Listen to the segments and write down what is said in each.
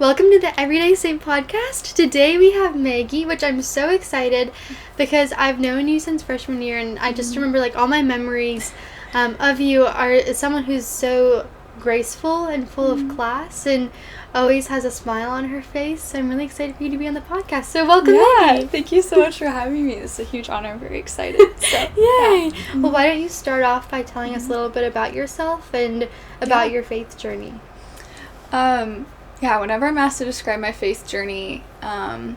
Welcome to the Everyday Saint podcast. Today we have Maggie, which I'm so excited because I've known you since freshman year, and I just remember all my memories of you are someone who's so graceful and full of class and always has a smile on her face. So I'm really excited for you to be on the podcast. So welcome, Maggie. Thank you so much for having me. This is a huge honor. I'm very excited. So, Yay! Yeah. Well, why don't you start off by telling us a little bit about yourself and about your faith journey? Whenever I'm asked to describe my faith journey, I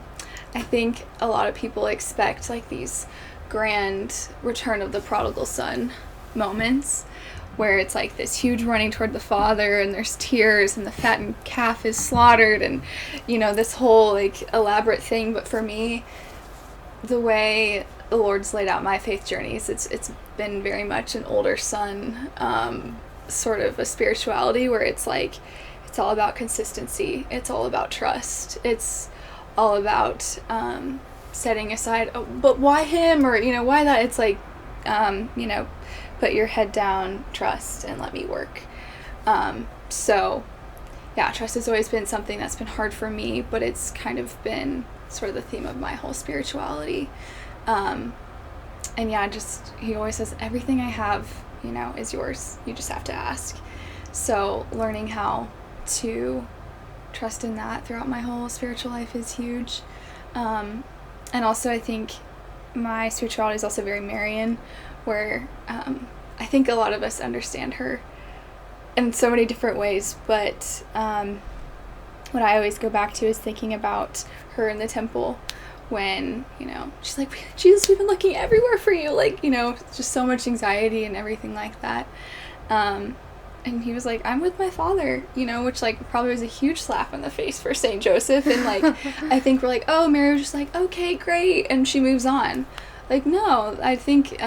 think a lot of people expect these grand return of the prodigal son moments where it's this huge running toward the Father and there's tears and the fattened calf is slaughtered and, this whole elaborate thing. But for me, the way the Lord's laid out my faith journeys, it's been very much an older son sort of a spirituality where it's it's all about consistency. It's all about trust. It's all about setting aside, oh, but why him? Or, why that? It's put your head down, trust, and let me work. Trust has always been something that's been hard for me, but it's kind of been sort of the theme of my whole spirituality. He always says, everything I have, is yours. You just have to ask. So learning how to trust in that throughout my whole spiritual life is huge. And also I think my spirituality is also very Marian, where I think a lot of us understand her in so many different ways, but what I always go back to is thinking about her in the temple when, she's like, Jesus, we've been looking everywhere for you, just so much anxiety and everything like that. And he was like, I'm with my Father, which probably was a huge slap in the face for St. Joseph. And I think we're oh, Mary was just okay, great. And she moves on. No, I think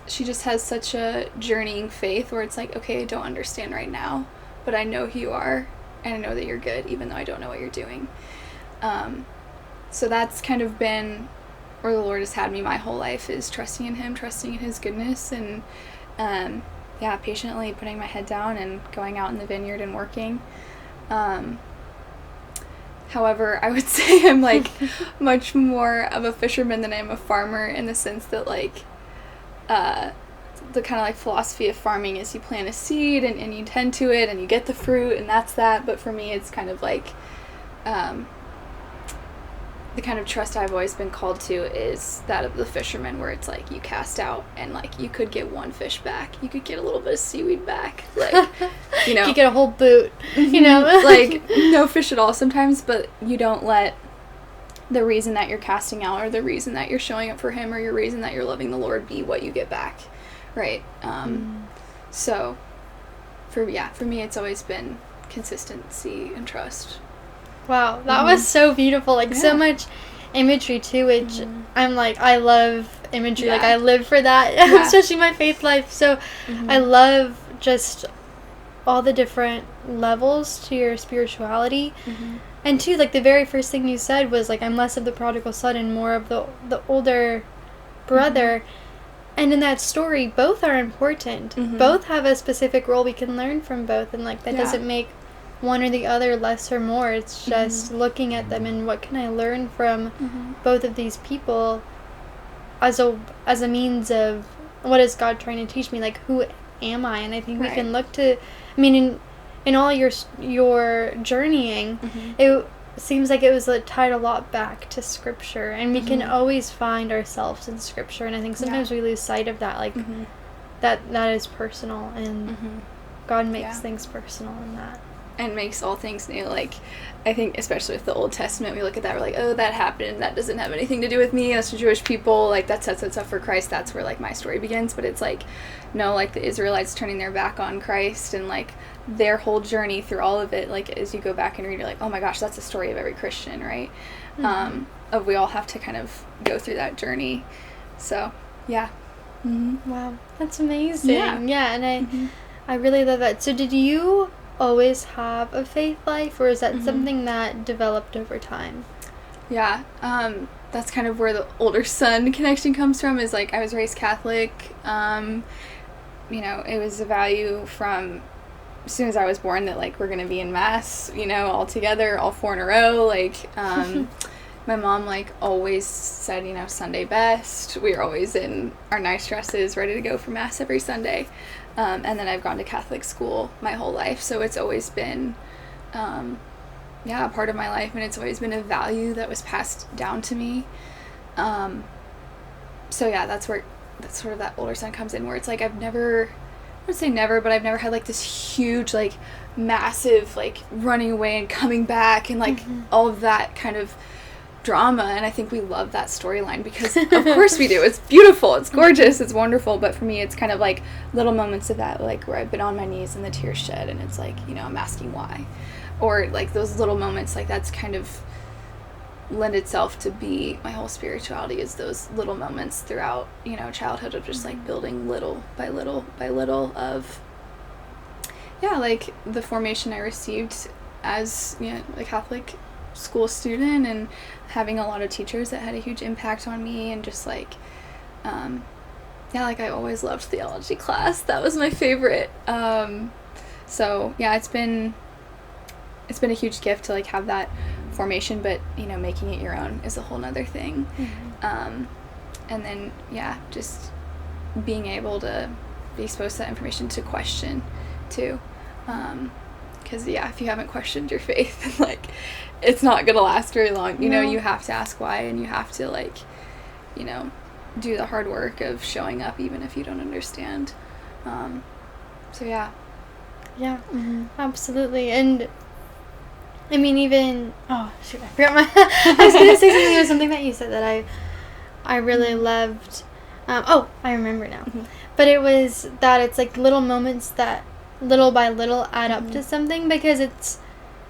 she just has such a journeying faith where it's okay, I don't understand right now, but I know who you are and I know that you're good, even though I don't know what you're doing. So that's kind of been where the Lord has had me my whole life, is trusting in him, trusting in his goodness, and patiently putting my head down and going out in the vineyard and working. However, I would say I'm much more of a fisherman than I am a farmer, in the sense that the kind of philosophy of farming is you plant a seed and you tend to it and you get the fruit and that's that. But for me, it's kind of the kind of trust I've always been called to is that of the fisherman, where it's you cast out and you could get one fish back, you could get a little bit of seaweed back, you could get a whole boot, no fish at all sometimes, but you don't let the reason that you're casting out or the reason that you're showing up for him or your reason that you're loving the Lord be what you get back, right? So for me it's always been consistency and trust. Wow, that was so beautiful. So much imagery too, which I'm I love imagery. I live for that, especially my faith life. So I love just all the different levels to your spirituality. And too, the very first thing you said was I'm less of the prodigal son and more of the older brother. And in that story, both are important. Both have a specific role. We can learn from both, and that doesn't make one or the other less or more. It's just looking at them and what can I learn from both of these people as a means of what is God trying to teach me, who am I? And I think we can look to, in all your journeying, it seems it was tied a lot back to Scripture, and we can always find ourselves in Scripture, and I think sometimes we lose sight of that, that is personal, and God makes things personal in that. And makes all things new. I think especially with the Old Testament, we look at that, we're oh, that happened, that doesn't have anything to do with me, that's the Jewish people, that sets us up for Christ, that's where my story begins. But it's no, the Israelites turning their back on Christ and their whole journey through all of it, as you go back and read, you're oh my gosh, that's the story of every Christian, right? Of we all have to kind of go through that journey. So Wow, that's amazing. And I really love that. So did you always have a faith life, or is that something that developed over time? That's kind of where the older son connection comes from, is I was raised Catholic. It was a value from as soon as I was born that, like, we're going to be in Mass, you know, all together, all 4 in a row. Like, my mom, like, always said, you know, Sunday best. We were always in our nice dresses, ready to go for Mass every Sunday. And then I've gone to Catholic school my whole life. So it's always been, a part of my life. And it's always been a value that was passed down to me. So, yeah, that's sort of that older son comes in, where it's like I would say never, but I've never had, like, this huge, like, massive, like, running away and coming back and, like, all of that kind of drama. And I think we love that storyline because, of course we do. It's beautiful. It's gorgeous. It's wonderful. But for me, it's kind of, like, little moments of that, like, where I've been on my knees and the tears shed, and it's like, you know, I'm asking why. Or, like, those little moments, like, that's kind of lend itself to be my whole spirituality, is those little moments throughout, you know, childhood of just, like, building little by little by little of, like, the formation I received as, you know, a Catholic school student, and having a lot of teachers that had a huge impact on me, and just, like, like, I always loved theology class. That was my favorite. So, yeah, it's been a huge gift to, like, have that formation, but, you know, making it your own is a whole nother thing. And then, just being able to be exposed to that information to question too, because if you haven't questioned your faith, like, it's not gonna last very long. You know, you have to ask why, and you have to, like, you know, do the hard work of showing up even if you don't understand. Absolutely. And I mean, even, I forgot I was going to say something. It was something that you said that I really loved. I remember now. But it was that it's, like, little moments that little by little add up to something, because it's,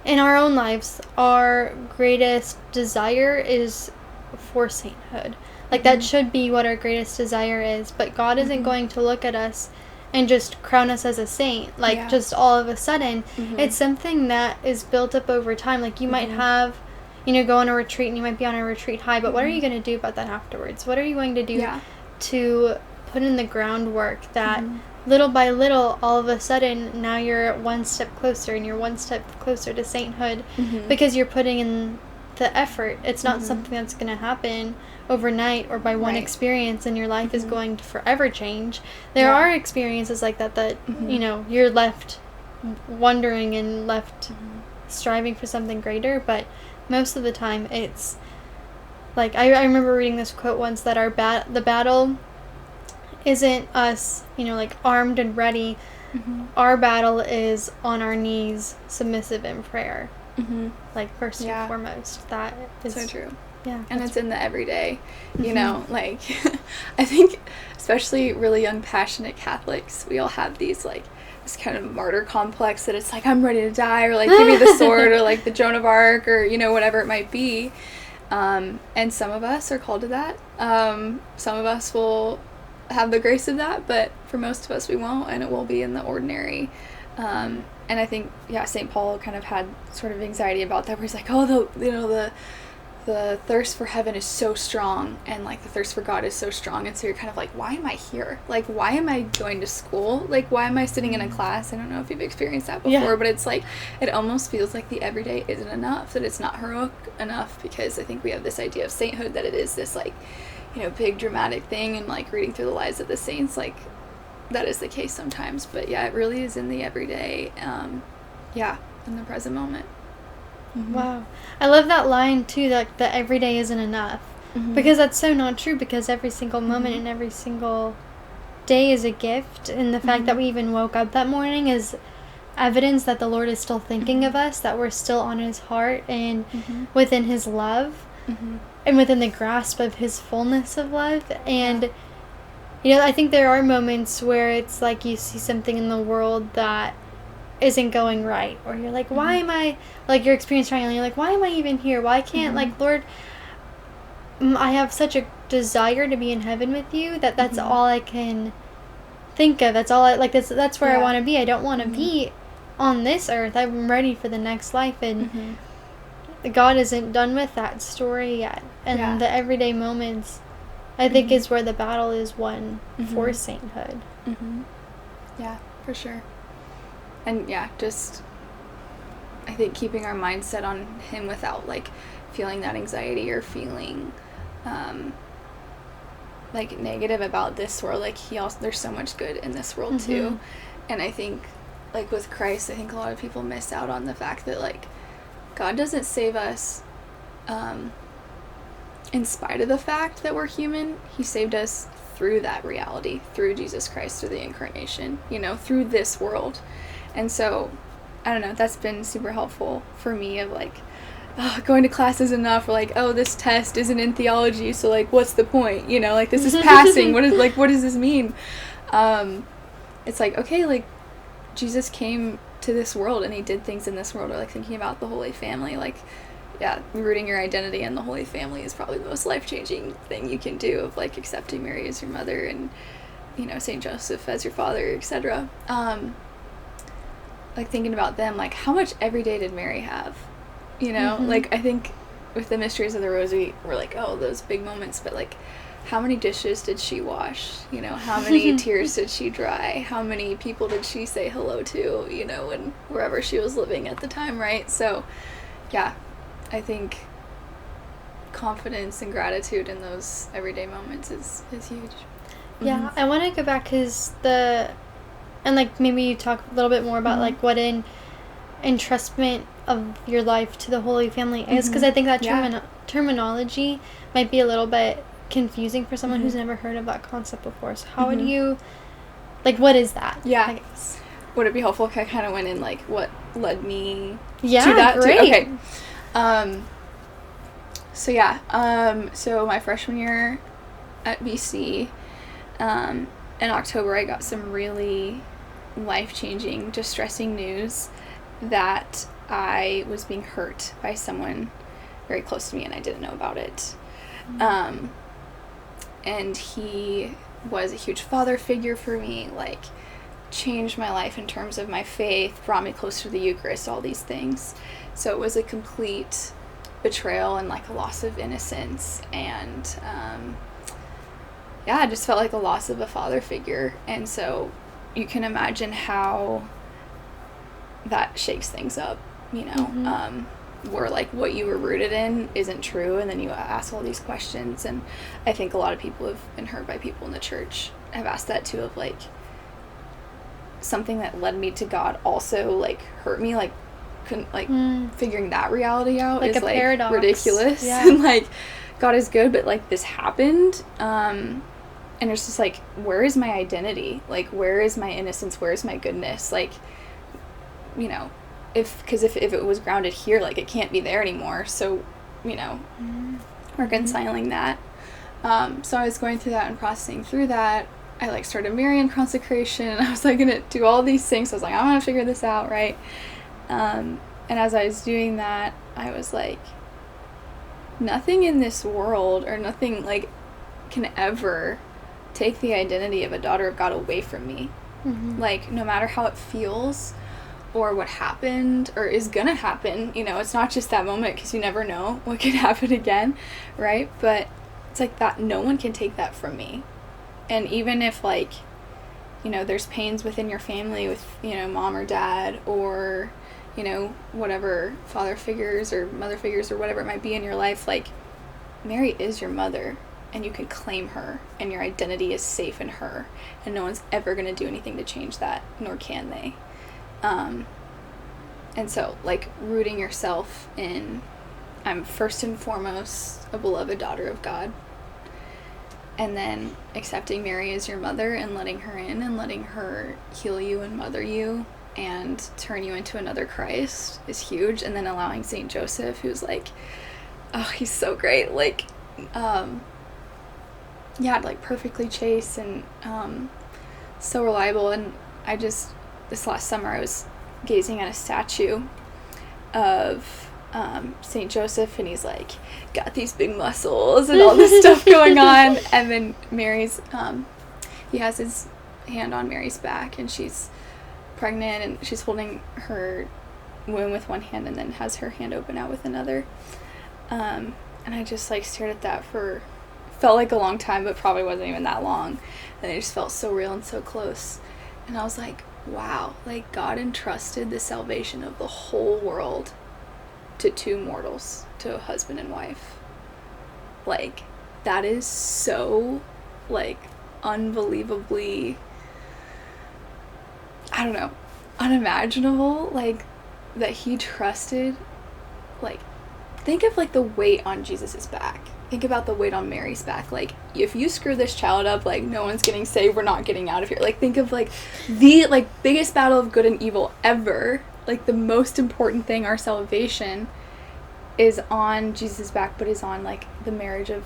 in our own lives, our greatest desire is for sainthood. Like, that should be what our greatest desire is, but God isn't going to look at us and just crown us as a saint, like, just all of a sudden. It's something that is built up over time. Like, you might have, you know, go on a retreat, and you might be on a retreat high, but what are you going to do about that afterwards? What are you going to do to put in the groundwork that little by little, all of a sudden, now you're one step closer, and you're one step closer to sainthood, because you're putting in the effort. It's not something that's going to happen overnight or by one experience, and your life is going to forever change. There are experiences like that you know, you're left wondering and left striving for something greater, but most of the time it's like, I remember reading this quote once, that the battle isn't us, you know, like, armed and ready. Our battle is on our knees, submissive in prayer. Like, first and foremost. That is so true. Yeah. And it's in the everyday, you know, like, I think especially really young, passionate Catholics, we all have these, like, this kind of martyr complex that it's like, I'm ready to die, or, like, give me the sword, or, like, the Joan of Arc, or, you know, whatever it might be. And some of us are called to that. Some of us will have the grace of that, but for most of us we won't, and it will be in the ordinary. And I think, St. Paul kind of had sort of anxiety about that, where he's like, the thirst for heaven is so strong, and, like, the thirst for God is so strong, and so you're kind of like, why am I here? Like, why am I going to school? Like, why am I sitting in a class? I don't know if you've experienced that before, but it's like, it almost feels like the everyday isn't enough, that it's not heroic enough, because I think we have this idea of sainthood that it is this, like, you know, big dramatic thing, and, like, reading through the lives of the saints, like, that is the case sometimes, but it really is in the everyday, in the present moment. Wow. I love that line too, that the everyday isn't enough, because that's so not true, because every single moment and every single day is a gift, and the fact that we even woke up that morning is evidence that the Lord is still thinking of us, that we're still on his heart and within his love, and within the grasp of his fullness of love. And you know, I think there are moments where it's like you see something in the world that isn't going right, or you're like, why am I, like, your experience triangle, you're like, why am I even here? Why can't, like, Lord, I have such a desire to be in heaven with you, that's all I can think of. That's all I, like, that's where I want to be. I don't want to be on this earth. I'm ready for the next life, and God isn't done with that story yet. And the everyday moments, I think, is where the battle is won for sainthood. Yeah, for sure. And yeah, just I think keeping our mindset on him without like feeling that anxiety or feeling like negative about this world. Like there's so much good in this world too. And I think like with Christ, I think a lot of people miss out on the fact that like God doesn't save us in spite of the fact that we're human. He saved us through that reality, through Jesus Christ, through the incarnation, you know, through this world. And so I don't know, that's been super helpful for me of like, oh, going to class is enough, or like, oh, this test isn't in theology, so like what's the point, you know, like this is passing, what does this mean? It's like, okay, like Jesus came to this world and he did things in this world, or like thinking about the Holy Family, like yeah, rooting your identity in the Holy Family is probably the most life-changing thing you can do, of like accepting Mary as your mother and, you know, Saint Joseph as your father, etc. Like thinking about them, like how much every day did Mary have, you know? Like I think with the Mysteries of the Rosary, we're like, oh, those big moments, but like how many dishes did she wash, you know, how many tears did she dry, how many people did she say hello to, you know, and wherever she was living at the time, right? So yeah, I think confidence and gratitude in those everyday moments is huge. Yeah, I want to go back because and like maybe you talk a little bit more about like what entrustment of your life to the Holy Family is, because I think that terminology might be a little bit confusing for someone who's never heard of that concept before. So how would you, like, what is that? Yeah. I guess. Would it be helpful if I kind of went in like what led me to Yeah, that? great. Okay. So my freshman year at BC, in October, I got some really life-changing, distressing news that I was being hurt by someone very close to me, and I didn't know about it. And he was a huge father figure for me, like changed my life in terms of my faith, brought me closer to the Eucharist, all these things. So it was a complete betrayal and like a loss of innocence, and I just felt like a loss of a father figure. And so you can imagine how that shakes things up, you know, where like what you were rooted in isn't true, and then you ask all these questions. And I think a lot of people have been hurt by people in the church have asked that too, of like something that led me to God also like hurt me, like couldn't like figuring that reality out like is like paradox. Ridiculous. And like God is good, but like this happened, and it's just like, where is my identity, like where is my innocence, where is my goodness, like, you know, if it was grounded here, like it can't be there anymore. So, you know, reconciling that. So I was going through that and processing through that. I like started Marian consecration, and I was like gonna do all these things. So I was like, I'm gonna figure this out, right? And as I was doing that, I was like, nothing in this world, or nothing like can ever take the identity of a daughter of God away from me. Like no matter how it feels, or what happened or is gonna happen, you know, it's not just that moment, because you never know what could happen again, right? But it's like that no one can take that from me. And even if like, you know, there's pains within your family with, you know, mom or dad, or, you know, whatever father figures or mother figures or whatever it might be in your life, like Mary is your mother, and you can claim her, and your identity is safe in her, and no one's ever gonna do anything to change that, nor can they. And so, like, rooting yourself in, I'm first and foremost a beloved daughter of God, and then accepting Mary as your mother and letting her in and letting her heal you and mother you and turn you into another Christ is huge. And then allowing Saint Joseph, who's like, oh, he's so great, like, like perfectly chaste and so reliable. And I just, this last summer, I was gazing at a statue of Saint Joseph, and he's like got these big muscles and all this stuff going on, and then Mary's he has his hand on Mary's back, and she's pregnant, and she's holding her womb with one hand and then has her hand open out with another, and I just like stared at that for, felt like a long time, but probably wasn't even that long, and it just felt so real and so close. And I was like, wow, like God entrusted the salvation of the whole world to two mortals, to a husband and wife. Like, that is so, like, unbelievably, I don't know, unimaginable, like, that he trusted, like, think of, like, the weight on Jesus' back. Think about the weight on Mary's back. Like, if you screw this child up, like, no one's getting saved, we're not getting out of here. Like, think of, like, the, like, biggest battle of good and evil ever. Like, the most important thing, our salvation, is on Jesus' back, but is on, like, the marriage of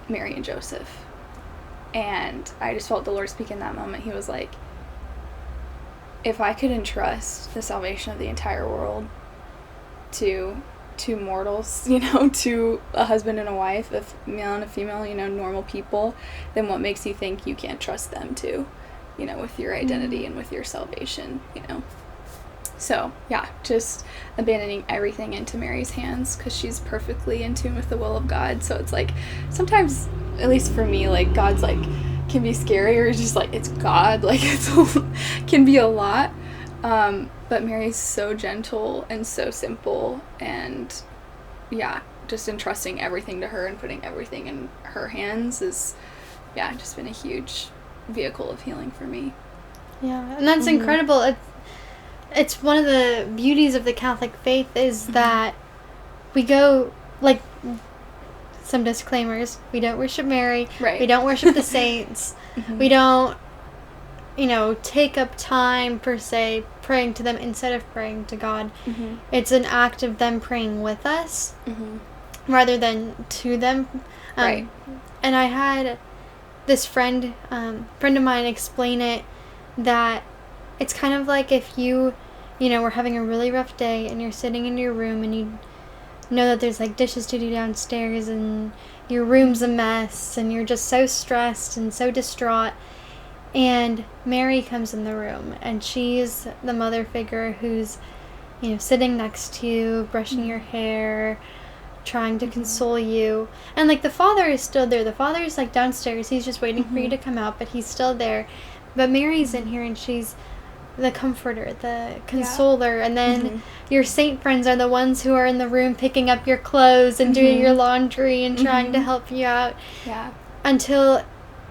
Mary and Joseph. And I just felt the Lord speak in that moment. He was like, if I could entrust the salvation of the entire world to two mortals, you know, to a husband and a wife, a male and a female, you know, normal people, then what makes you think you can't trust them too, you know, with your identity and with your salvation, you know? So, yeah, just abandoning everything into Mary's hands, because she's perfectly in tune with the will of God. So it's like, sometimes, at least for me, like, God's, like, can be scary, or just, like, it's God, like, it's can be a lot. But Mary's so gentle and so simple, and, yeah, just entrusting everything to her and putting everything in her hands is, yeah, just been a huge vehicle of healing for me. Yeah, and that's incredible. It's one of the beauties of the Catholic faith is that we go, like, some disclaimers, we don't worship Mary, right. We don't worship the saints, we don't, you know, take up time, per se, praying to them instead of praying to God. It's an act of them praying with us, rather than to them. Right. And I had this friend of mine explain it, that it's kind of like if you know, were having a really rough day and you're sitting in your room and you know that there's, like, dishes to do downstairs and your room's a mess and you're just so stressed and so distraught, and Mary comes in the room and she's the mother figure who's, you know, sitting next to you, brushing your hair, trying to console you, and, like, the father is still there. The father is, like, downstairs, he's just waiting for you to come out, but he's still there. But Mary's in here, and she's the comforter, the consoler, and then your saint friends are the ones who are in the room picking up your clothes and doing your laundry and trying to help you out. Yeah. Until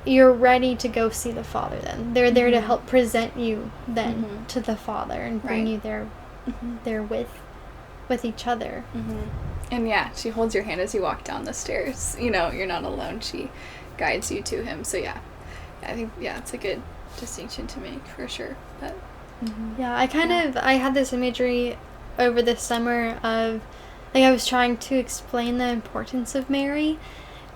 you're ready to go see the Father then. They're there to help present you then to the Father and bring you there with each other. And yeah, she holds your hand as you walk down the stairs. You know, you're not alone. She guides you to him. So yeah, I think, yeah, it's a good distinction to make for sure. But yeah, I had this imagery over the summer of, like, I was trying to explain the importance of Mary,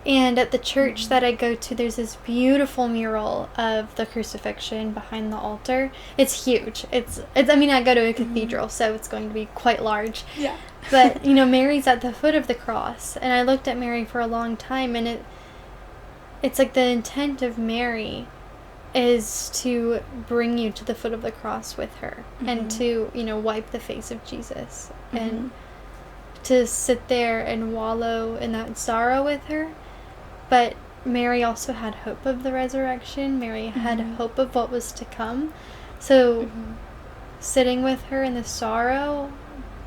and at the church that I go to, there's this beautiful mural of the crucifixion behind the altar. It's huge. It's I mean, I go to a cathedral, so it's going to be quite large. Yeah. But, you know, Mary's at the foot of the cross, and I looked at Mary for a long time, and it's like the intent of Mary is to bring you to the foot of the cross with her, and to, you know, wipe the face of Jesus, and to sit there and wallow in that sorrow with her. But Mary also had hope of the resurrection. Mary had hope of what was to come. So sitting with her in the sorrow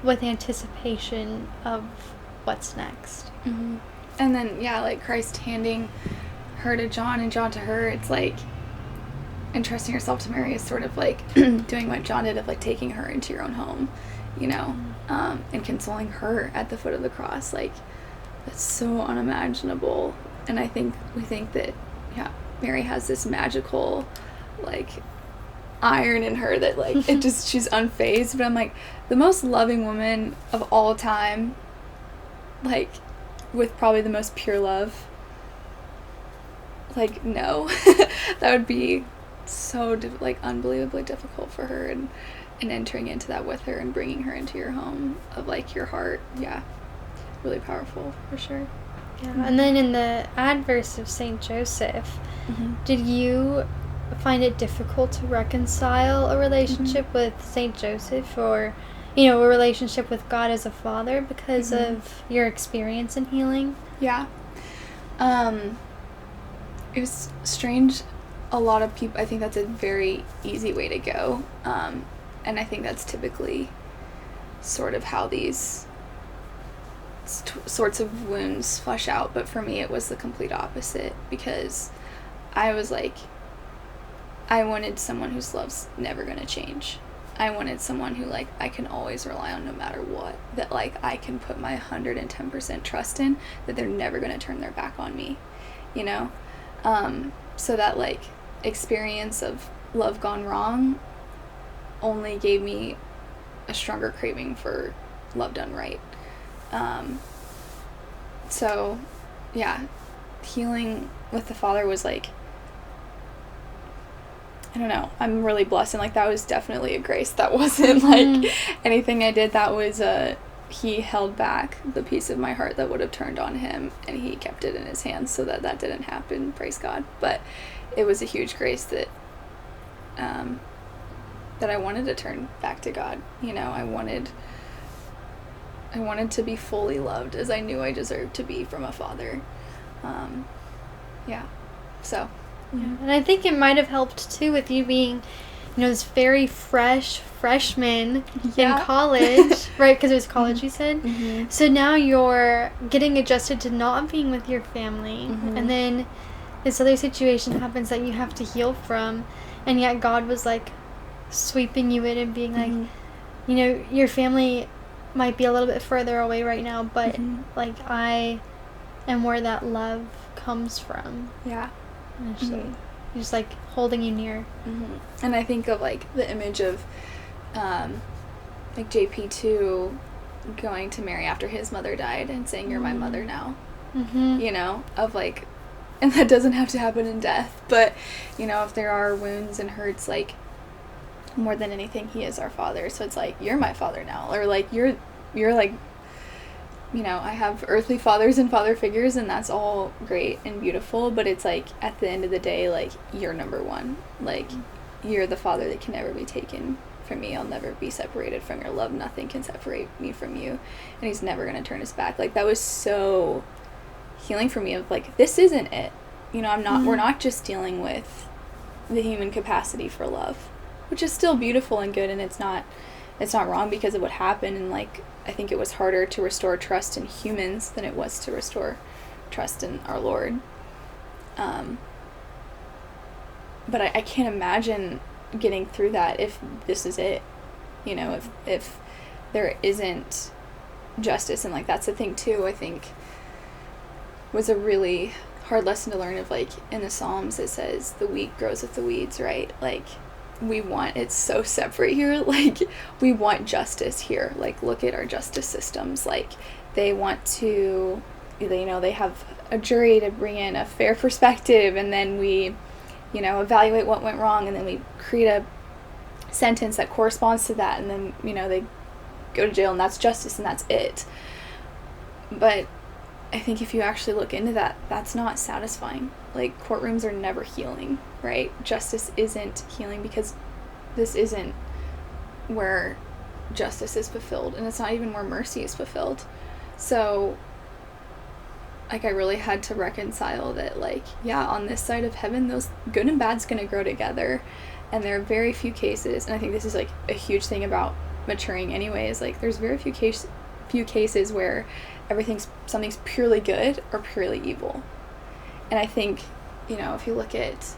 with anticipation of what's next. And then, yeah, like Christ handing her to John and John to her, it's like entrusting yourself to Mary is sort of like doing what John did, of, like, taking her into your own home, you know, and consoling her at the foot of the cross. Like, that's so unimaginable. And I think we think that, yeah, Mary has this magical, like, iron in her that, like, it just, she's unfazed. But I'm like, the most loving woman of all time, like, with probably the most pure love, like, no. That would be so, like, unbelievably difficult for her, and entering into that with her and bringing her into your home of, like, your heart. Yeah, really powerful for sure. Yeah. And then in the adverse of Saint Joseph, did you find it difficult to reconcile a relationship with Saint Joseph, or, you know, a relationship with God as a father, because of your experience in healing? Yeah. It was strange a lot of people, I think that's a very easy way to go. And I think that's typically sort of how these sorts of wounds flesh out. But for me, it was the complete opposite, because I was like, I wanted someone whose love's never going to change. I wanted someone who, like, I can always rely on no matter what. That, like, I can put my 110% trust in, that they're never going to turn their back on me, you know? So that, like, experience of love gone wrong only gave me a stronger craving for love done right. So, yeah, healing with the Father was, like, I don't know, I'm really blessed, and, like, that was definitely a grace. That wasn't, like, anything I did. That was, he held back the piece of my heart that would have turned on him, and he kept it in his hands so that that didn't happen, praise God. But it was a huge grace that, that I wanted to turn back to God, you know. I wanted to be fully loved as I knew I deserved to be from a Father. Yeah, so... Yeah. And I think it might have helped too with you being, you know, this very fresh freshman in college, right? Because it was college, you said. Mm-hmm. So now you're getting adjusted to not being with your family, and then this other situation happens that you have to heal from, and yet God was like sweeping you in and being like, you know, your family might be a little bit further away right now, but like I am where that love comes from. Yeah. Just like holding you near. And I think of like the image of like JP2 going to Mary after his mother died and saying, "You're my mother now." You know, of like, and that doesn't have to happen in death, but you know, if there are wounds and hurts, like, more than anything, he is our Father. So it's like, you're my Father now, or like you're like, you know, I have earthly fathers and father figures, and that's all great and beautiful, but it's like, at the end of the day, like, you're number one. Like, you're the Father that can never be taken from me. I'll never be separated from your love. Nothing can separate me from you. And he's never going to turn his back. Like, that was so healing for me, of like, this isn't it. You know, we're not just dealing with the human capacity for love, which is still beautiful and good, and it's not wrong because of what happened, and like, I think it was harder to restore trust in humans than it was to restore trust in our Lord. But I can't imagine getting through that if this is it. You know, if there isn't justice, and like, that's the thing too, I think was a really hard lesson to learn, of like, in the Psalms it says the wheat grows with the weeds, right? Like, it's so separate here, like, we want justice here. Like, look at our justice systems. Like, they want to, you know, they have a jury to bring in a fair perspective, and then we, you know, evaluate what went wrong, and then we create a sentence that corresponds to that, and then, you know, they go to jail, and that's justice, and that's it. But I think if you actually look into that, that's not satisfying. Like, courtrooms are never healing, right? Justice isn't healing, because this isn't where justice is fulfilled, and it's not even where mercy is fulfilled. So, like, I really had to reconcile that, like, yeah, on this side of heaven, those good and bad's gonna grow together, and there are very few cases, and I think this is, like, a huge thing about maturing anyway, is, like, there's very few cases where something's purely good or purely evil. And I think, you know, if you look at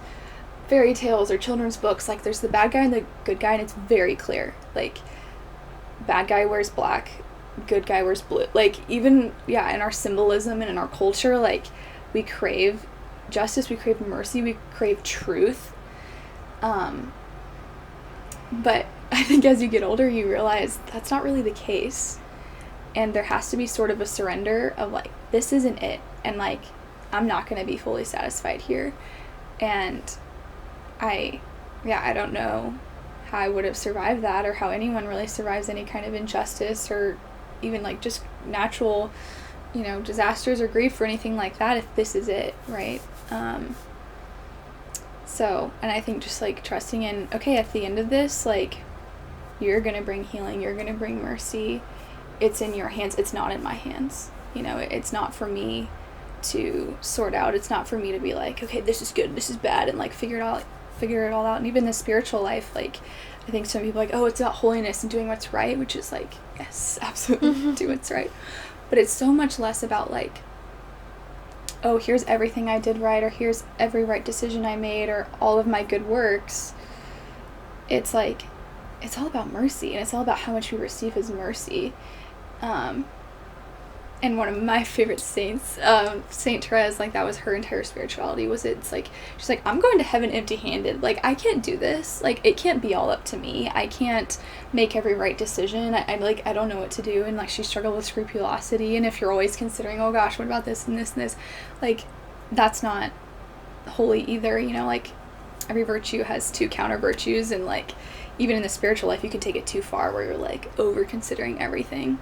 fairy tales or children's books, like, there's the bad guy and the good guy, and it's very clear. Like, bad guy wears black, good guy wears blue. Like, even, yeah, in our symbolism and in our culture, like, we crave justice, we crave mercy, we crave truth. But I think as you get older, you realize that's not really the case. And there has to be sort of a surrender of, like, this isn't it. And, like, I'm not going to be fully satisfied here. And I don't know how I would have survived that, or how anyone really survives any kind of injustice, or even, like, just natural, you know, disasters or grief or anything like that, if this is it, right? So, and I think just, like, trusting in, okay, at the end of this, like, you're going to bring healing, you're going to bring mercy. It's in your hands. It's not in my hands. You know, it's not for me to sort out. It's not for me to be like, okay, this is good, this is bad, and like figure it all out. And even the spiritual life, like, I think some people are like, oh, it's about holiness and doing what's right, which is like, yes, absolutely, do what's right. But it's so much less about like, oh, here's everything I did right, or here's every right decision I made, or all of my good works. It's like, it's all about mercy, and it's all about how much we receive his mercy. And one of my favorite saints, Saint Therese, like, that was her entire spirituality, was it's like, she's like, I'm going to heaven empty-handed. Like, I can't do this. Like, it can't be all up to me. I can't make every right decision. I don't know what to do. And, like, she struggled with scrupulosity. And if you're always considering, oh, gosh, what about this and this and this? Like, that's not holy either, you know? Like, every virtue has two counter virtues. And, like, even in the spiritual life, you can take it too far where you're, like, over-considering everything.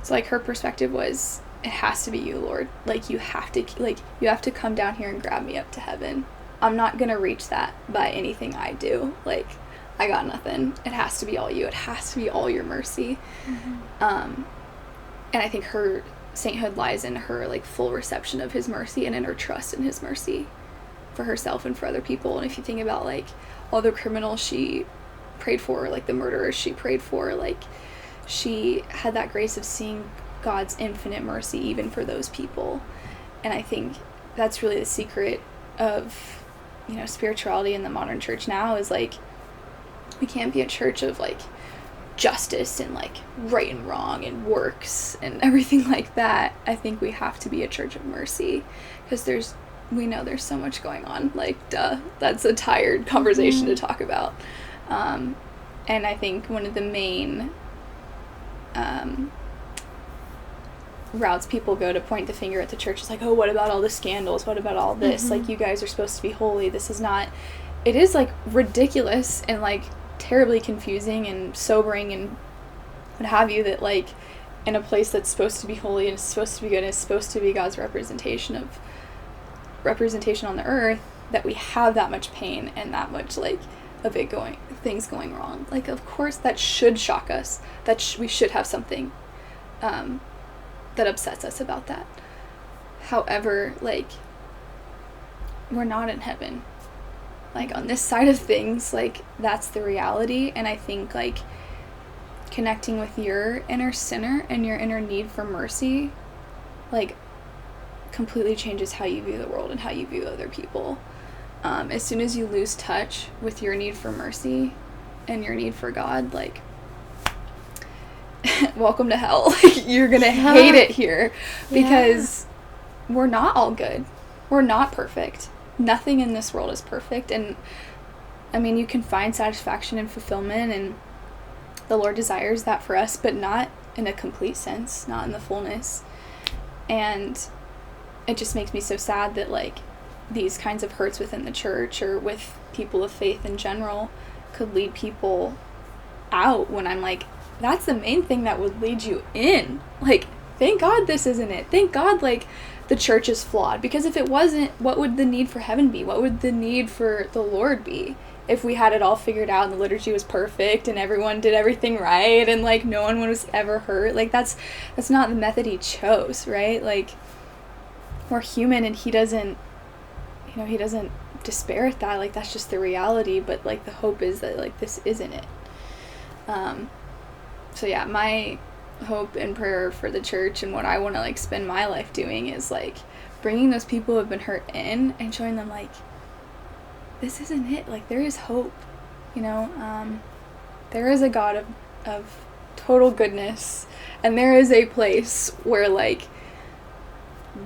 So, like, her perspective was, it has to be you, Lord. Like, you have to come down here and grab me up to heaven. I'm not going to reach that by anything I do. Like, I got nothing. It has to be all you. It has to be all your mercy. And I think her sainthood lies in her, like, full reception of his mercy and in her trust in his mercy for herself and for other people. And if you think about, like, all the criminals she prayed for, like, the murderers she prayed for, like, she had that grace of seeing God's infinite mercy even for those people. And I think that's really the secret of, you know, spirituality in the modern church now, is like, we can't be a church of like justice and like right and wrong and works and everything like that. I think we have to be a church of mercy, because we know there's so much going on. Like, duh, that's a tired conversation to talk about. And I think one of the main routes people go to point the finger at the church is like, oh, what about all the scandals? What about all this? Like, you guys are supposed to be holy. This is not. It is like ridiculous and like terribly confusing and sobering and what have you, that like in a place that's supposed to be holy and is supposed to be good and is supposed to be God's representation on the earth, that we have that much pain and that much like of it things going wrong. Like, of course that should shock us, that we should have something that upsets us about that. However, like, we're not in heaven. Like, on this side of things, like, that's the reality. And I think like connecting with your inner sinner and your inner need for mercy, like, completely changes how you view the world and how you view other people. As soon as you lose touch with your need for mercy and your need for God, like, welcome to hell. Like, you're gonna hate it here, because we're not all good. We're not perfect. Nothing in this world is perfect. And I mean, you can find satisfaction and fulfillment, and the Lord desires that for us, but not in a complete sense, not in the fullness. And it just makes me so sad that like these kinds of hurts within the church or with people of faith in general could lead people out, when I'm like, that's the main thing that would lead you in. Like, thank God this isn't it. Thank God like the church is flawed, because if it wasn't, what would the need for heaven be? What would the need for the Lord be? If we had it all figured out and the liturgy was perfect and everyone did everything right and like no one was ever hurt, like that's not the method he chose, right? Like, we're human, and he doesn't despair at that. Like, that's just the reality. But like, the hope is that like this isn't it. So yeah, my hope and prayer for the church and what I want to like spend my life doing is like bringing those people who have been hurt in and showing them like, this isn't it. Like, there is hope, you know. There is a God of total goodness, and there is a place where like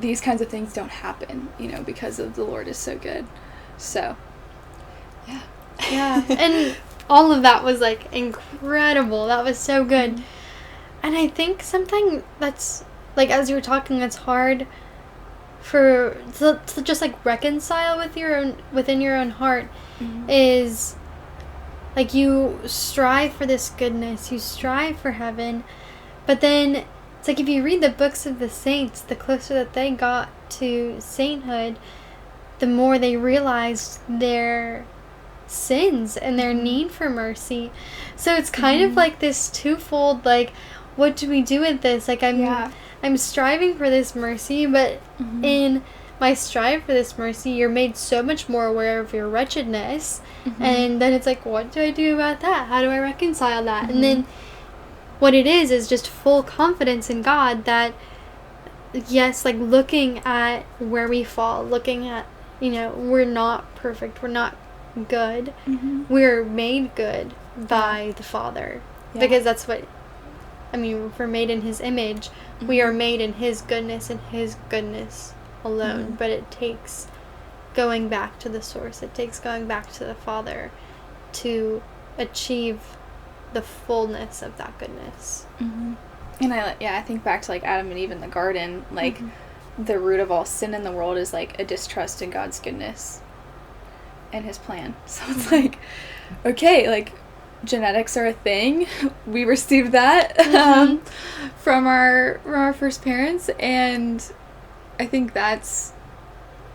these kinds of things don't happen, you know, because of the Lord is so good. So yeah. And all of that was like incredible. That was so good. And I think something that's like, as you were talking, it's hard to just like reconcile within your own heart, is like, you strive for this goodness, you strive for heaven, but then it's like, if you read the books of the saints, the closer that they got to sainthood, the more they realized their sins and their need for mercy. So it's kind of like this twofold, like, what do we do with this? Like, I'm striving for this mercy, but in my strive for this mercy, you're made so much more aware of your wretchedness. And then it's like, what do I do about that? How do I reconcile that? And then what it is just full confidence in God that, yes, like looking at where we fall, looking at, we're not perfect, we're not good, we're made good by the Father. Because that's what, we're made in His image, we are made in His goodness and His goodness alone. But it takes going back to the source, it takes going back to the Father to achieve the fullness of that goodness. And I think back to like Adam and Eve in the garden, like the root of all sin in the world is like a distrust in God's goodness and His plan. So it's like, okay, like genetics are a thing. We received that from our first parents, and I think that's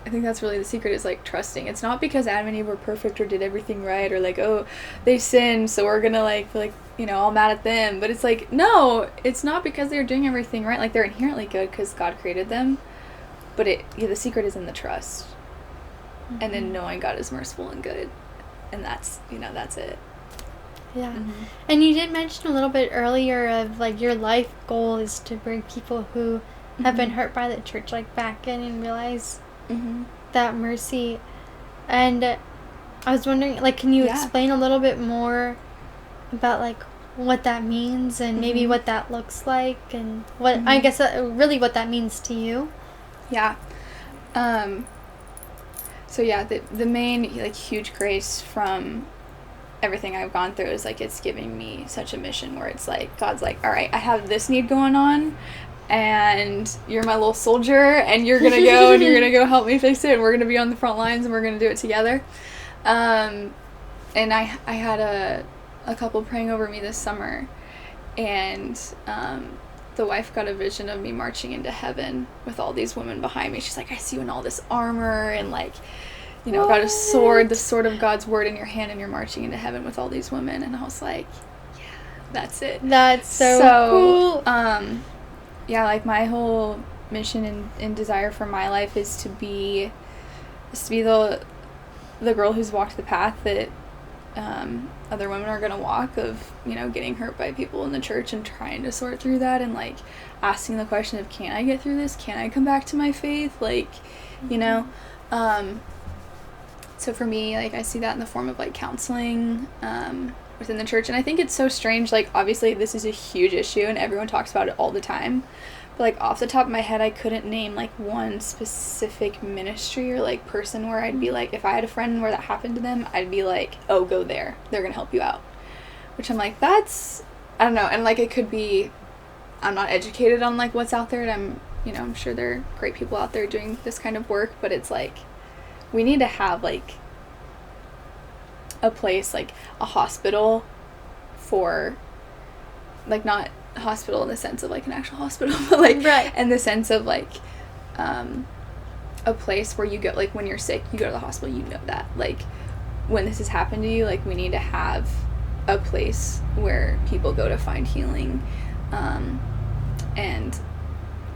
really the secret, is like trusting. It's not because Adam and Eve were perfect or did everything right, or like, oh, they sinned, so we're gonna like all mad at them. But it's like, no, it's not because they're doing everything right. Like, they're inherently good because God created them. But the secret is in the trust, and then knowing God is merciful and good, and that's it. Yeah. And you did mention a little bit earlier of like your life goal is to bring people who have been hurt by the church like back in and realize that mercy. And I was wondering, like, can you explain a little bit more about like what that means and maybe what that looks like, and what I guess really what that means to you? So the main like huge grace from everything I've gone through is like it's giving me such a mission where it's like God's like, all right, I have this need going on, and you're my little soldier, and you're gonna go and you're gonna go help me fix it, and we're gonna be on the front lines, and we're gonna do it together. And I had a couple praying over me this summer, and the wife got a vision of me marching into heaven with all these women behind me. She's like, I see you in all this armor, and like, got a sword, the sword of God's word in your hand, and you're marching into heaven with all these women. And I was like, yeah, that's it. That's so cool. Like my whole mission and desire for my life is to be the girl who's walked the path that other women are going to walk, of getting hurt by people in the church and trying to sort through that, and like asking the question of, can I get through this, can I come back to my faith, like so for me, like, I see that in the form of like counseling within the church. And I think it's so strange, like obviously this is a huge issue and everyone talks about it all the time, but like off the top of my head I couldn't name like one specific ministry or like person where I'd be like, if I had a friend where that happened to them, I'd be like, oh, go there, they're gonna help you out. Which I'm like, that's, I don't know. And like, it could be, I'm not educated on like what's out there, and I'm sure there are great people out there doing this kind of work, but it's like, we need to have like a place, like a hospital for, like, not hospital in the sense of like an actual hospital, but like in the sense of like a place where you go, like when you're sick, you go to the hospital, that like when this has happened to you, like we need to have a place where people go to find healing, and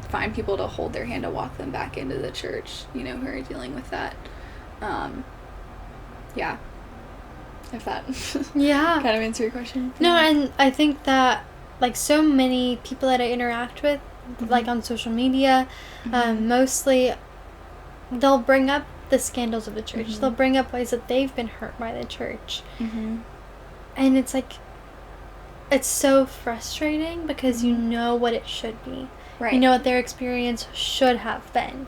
find people to hold their hand to walk them back into the church, who are dealing with that. If that kind of answer your question. No, and I think that like so many people that I interact with, like on social media, mostly they'll bring up the scandals of the church. They'll bring up ways that they've been hurt by the church. And it's like, it's so frustrating because you know what it should be. Right. You know what their experience should have been.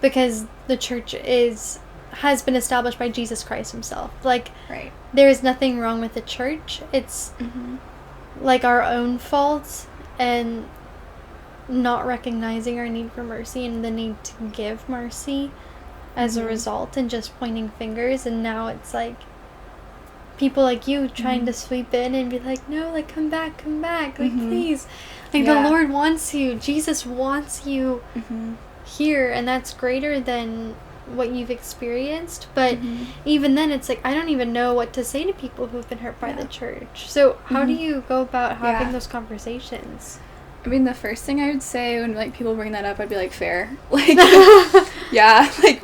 Because the church has been established by Jesus Christ himself. Like, there is nothing wrong with the church. It's like our own faults and not recognizing our need for mercy and the need to give mercy as a result, and just pointing fingers. And now it's like people like you trying to sweep in and be like, no, like, come back, like, please. Like, the Lord wants you. Jesus wants you here, and that's greater than what you've experienced. But even then, it's like, I don't even know what to say to people who've been hurt by the church. So how do you go about having those conversations? I mean, the first thing I would say when, like, people bring that up, I'd be like, fair. Like, yeah, like,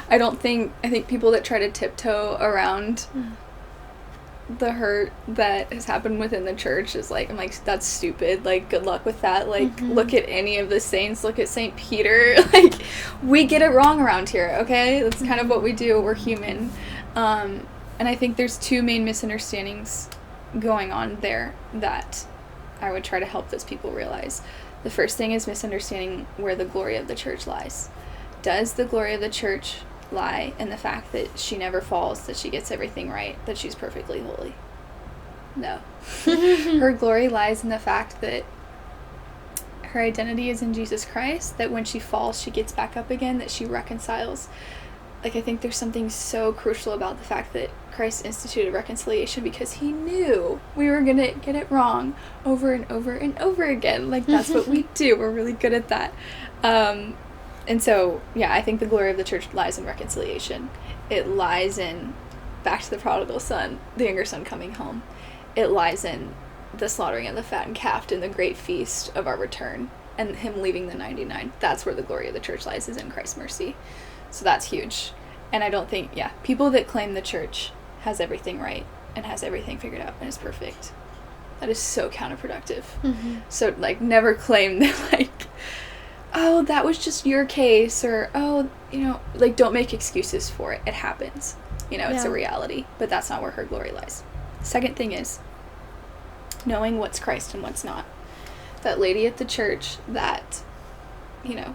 I think people that try to tiptoe around the hurt that has happened within the church is like, I'm like, that's stupid. Like, good luck with that. Like, look at any of the saints. Look at St. Peter. Like, we get it wrong around here, okay? That's kind of what we do. We're human. And I think there's two main misunderstandings going on there that I would try to help those people realize. The first thing is misunderstanding where the glory of the church lies. Does the glory of the church lie in the fact that she never falls, that she gets everything right, that she's perfectly holy? No. Her glory lies in the fact that her identity is in Jesus Christ, that when she falls, she gets back up again, that she reconciles. Like, I think there's something so crucial about the fact that Christ instituted reconciliation because he knew we were going to get it wrong over and over and over again. Like, that's what we do. We're really good at that. And so, yeah, I think the glory of the church lies in reconciliation. It lies in, back to the prodigal son, the younger son coming home. It lies in the slaughtering of the fattened calf and the great feast of our return and him leaving the 99. That's where the glory of the church lies, is in Christ's mercy. So that's huge. And I don't think, people that claim the church has everything right and has everything figured out and is perfect, that is so counterproductive. So, like, never claim that, like, oh, that was just your case, or, oh, like, don't make excuses for it. It happens. It's a reality. But that's not where her glory lies. Second thing is knowing what's Christ and what's not. That lady at the church that,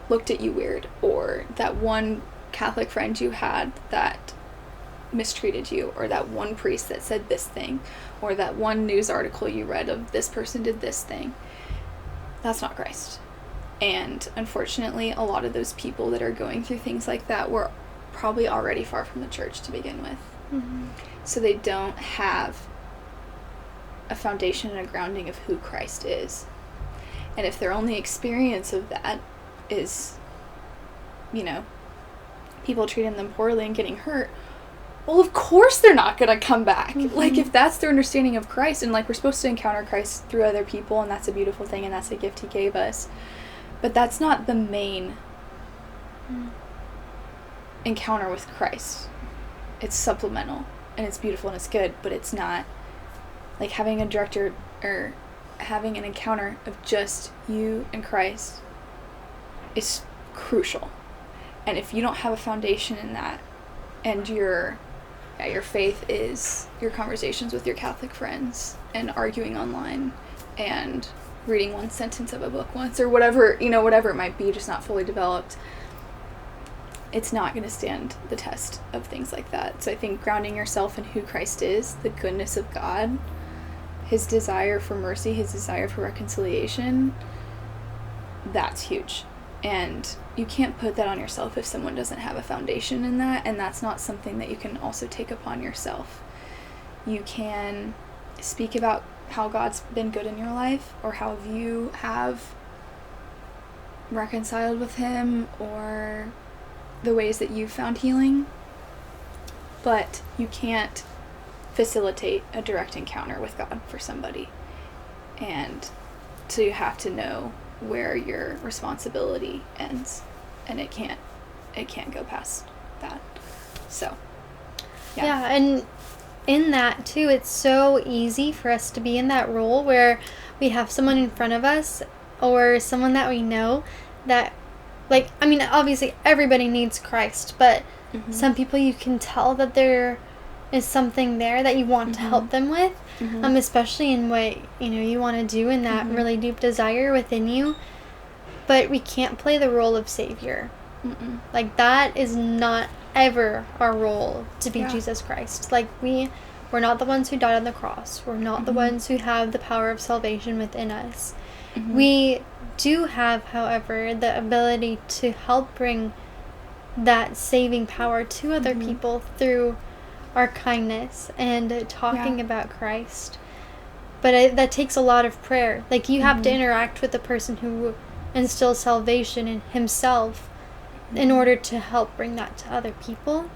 looked at you weird, or that one Catholic friend you had that mistreated you, or that one priest that said this thing, or that one news article you read of this person did this thing, that's not Christ. And unfortunately, a lot of those people that are going through things like that were probably already far from the church to begin with. So they don't have a foundation and a grounding of who Christ is. And if their only experience of that is, people treating them poorly and getting hurt, well, of course they're not going to come back. Like, if that's their understanding of Christ, and, like, we're supposed to encounter Christ through other people, and that's a beautiful thing, and that's a gift he gave us. But that's not the main encounter with Christ. It's supplemental, and it's beautiful, and it's good, but it's not, like, having a director or having an encounter of just you and Christ is crucial. And if you don't have a foundation in that, and your faith is your conversations with your Catholic friends and arguing online and reading one sentence of a book once, or whatever, whatever it might be, just not fully developed, it's not going to stand the test of things like that. So I think grounding yourself in who Christ is, the goodness of God, his desire for mercy, his desire for reconciliation, that's huge. And you can't put that on yourself if someone doesn't have a foundation in that, and that's not something that you can also take upon yourself. You can speak about how God's been good in your life, or how you have reconciled with him, or the ways that you've found healing, but you can't facilitate a direct encounter with God for somebody. And so you have to know where your responsibility ends, and it can't go past that. So yeah, and in that too, it's so easy for us to be in that role where we have someone in front of us, or someone that we know that, like, I mean, obviously everybody needs Christ, but some people, you can tell that there is something there that you want to help them with, especially in what you want to do, in that really deep desire within you. But we can't play the role of savior. Like, that is not ever our role, to be Jesus Christ. Like, we're not the ones who died on the cross. We're not the ones who have the power of salvation within us. We do have, however, the ability to help bring that saving power to other people through our kindness and talking about Christ. But that takes a lot of prayer. Like, you have to interact with the person who instills salvation in himself in order to help bring that to other people,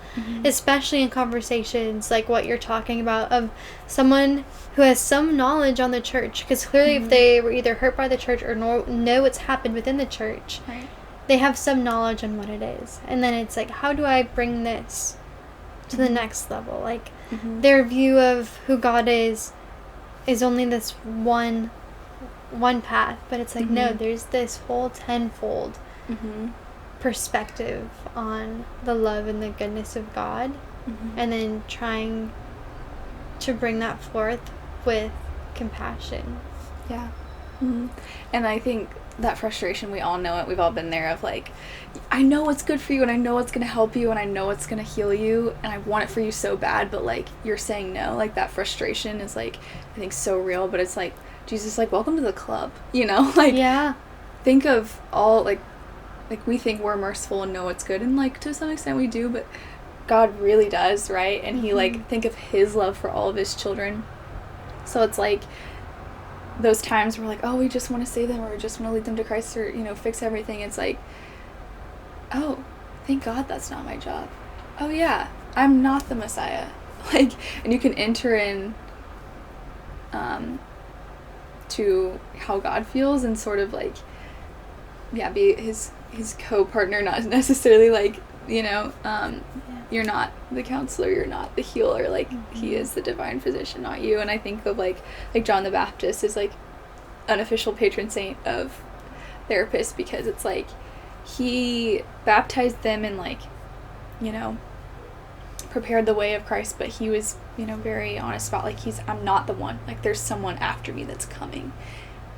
especially in conversations like what you're talking about of someone who has some knowledge on the church, because clearly if they were either hurt by the church or know what's happened within the church, Right. they have some knowledge on what it is. And then it's like, how do I bring this to the next level? Like, their view of who God is only this one path, but it's like, no, there's this whole tenfold perspective on the love and the goodness of God, and then trying to bring that forth with compassion. Yeah. And I think that frustration, we all know it, we've all been there, of like, I know what's good for you, and I know what's going to help you, and I know what's going to heal you, and I want it for you so bad, but like, you're saying no. Like, that frustration is like, I think, so real, but it's like, Jesus, like, welcome to the club, you know? Like, yeah, think of all, like we think we're merciful and know what's good, and like, to some extent we do, but God really does, right? And he, like, think of his love for all of his children. So it's like, those times where we're like, oh, we just want to save them, or we just want to lead them to Christ, or, you know, fix everything. It's like, oh, thank God that's not my job. Oh yeah, I'm not the Messiah. Like, and you can enter in to how God feels, and sort of like, yeah, be his co-partner, not necessarily like, you know, you're not the counselor, you're not the healer, like, he is the divine physician, not you. And I think of like John the Baptist is like unofficial patron saint of therapists, because it's like, he baptized them and, like, you know, prepared the way of Christ, but he was, you know, very honest about, like, I'm not the one, like, there's someone after me that's coming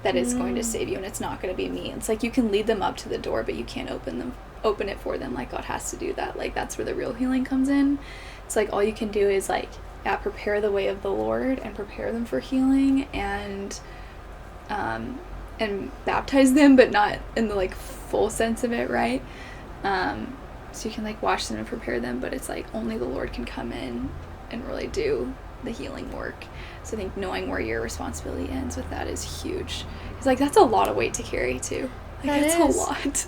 that is going to save you, and it's not going to be me. It's like, you can lead them up to the door, but you can't open it for them. Like, God has to do that. Like, that's where the real healing comes in. It's like, all you can do is, like, yeah, prepare the way of the Lord and prepare them for healing, and baptize them, but not in the, like, full sense of it, right? So you can, like, wash them and prepare them, but it's like, only the Lord can come in and really do the healing work. So I think knowing where your responsibility ends with that is huge. It's like, that's a lot of weight to carry too. Like, it's a lot,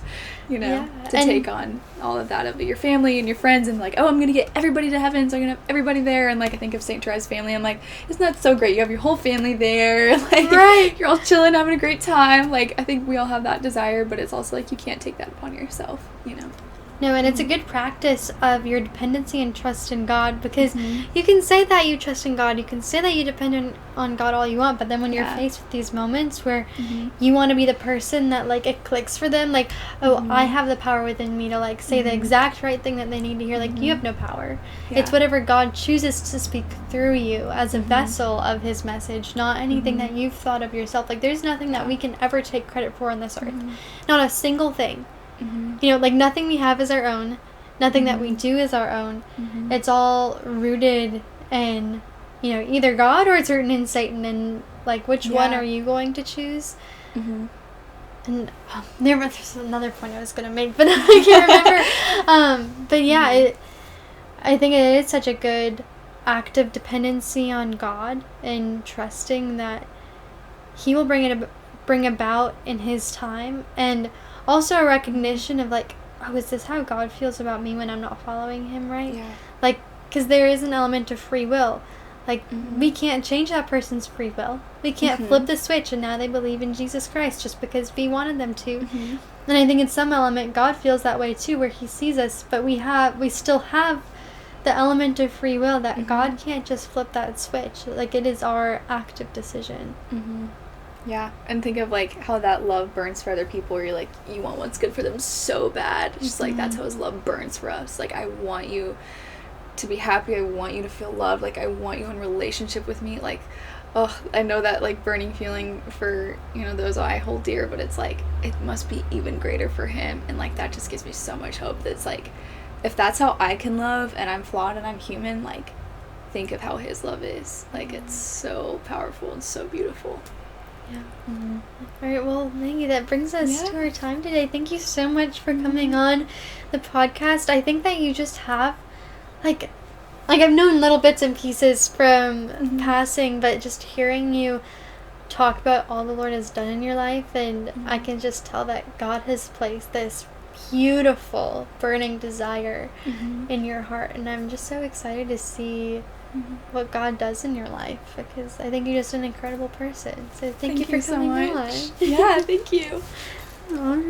you know, to take on all of that of your family and your friends, and like, oh, I'm gonna get everybody to heaven, so I'm gonna have everybody there. And like, I think of St. Therese's family, I'm like, isn't that so great? You have your whole family there, like, right, you're all chilling, having a great time. Like, I think we all have that desire, but it's also like, you can't take that upon yourself, you know. No, and it's a good practice of your dependency and trust in God, because you can say that you trust in God, you can say that you depend on God all you want, but then when you're faced with these moments where you want to be the person that, like, it clicks for them, like, oh, I have the power within me to, like, say the exact right thing that they need to hear, like, you have no power. It's whatever God chooses to speak through you as a vessel of his message, not anything that you've thought of yourself. Like, there's nothing that we can ever take credit for on this earth. Not a single thing. You know, like, nothing we have is our own. Nothing that we do is our own. It's all rooted in, you know, either God or it's rooted in Satan. And, like, which one are you going to choose? And there's another point I was going to make, but I can't remember. But yeah, I think it is such a good act of dependency on God and trusting that he will bring about in his time. And also a recognition of, like, oh, is this how God feels about me when I'm not following him right? Yeah. Like, because there is an element of free will. Like, we can't change that person's free will. We can't flip the switch and now they believe in Jesus Christ just because we wanted them to. And I think in some element, God feels that way too, where he sees us, but we still have the element of free will that God can't just flip that switch. Like, it is our active decision. Yeah, and think of, like, how that love burns for other people, where you're like, you want what's good for them so bad. It's just like, that's how his love burns for us. Like, I want you to be happy, I want you to feel loved, like, I want you in relationship with me. Like, oh, I know that, like, burning feeling for, you know, those I hold dear, but it's like, it must be even greater for him. And, like, that just gives me so much hope that it's like, if that's how I can love, and I'm flawed and I'm human, like, think of how his love is. Like, it's so powerful and so beautiful. Yeah. All right, well, Maggie, that brings us to our time today. Thank you so much for coming on the podcast. I think that you just have, like I've known little bits and pieces from passing, but just hearing you talk about all the Lord has done in your life, and I can just tell that God has placed this beautiful burning desire in your heart, and I'm just so excited to see what God does in your life, because I think you're just an incredible person. So thank you for coming on. Yeah, thank you. Aww.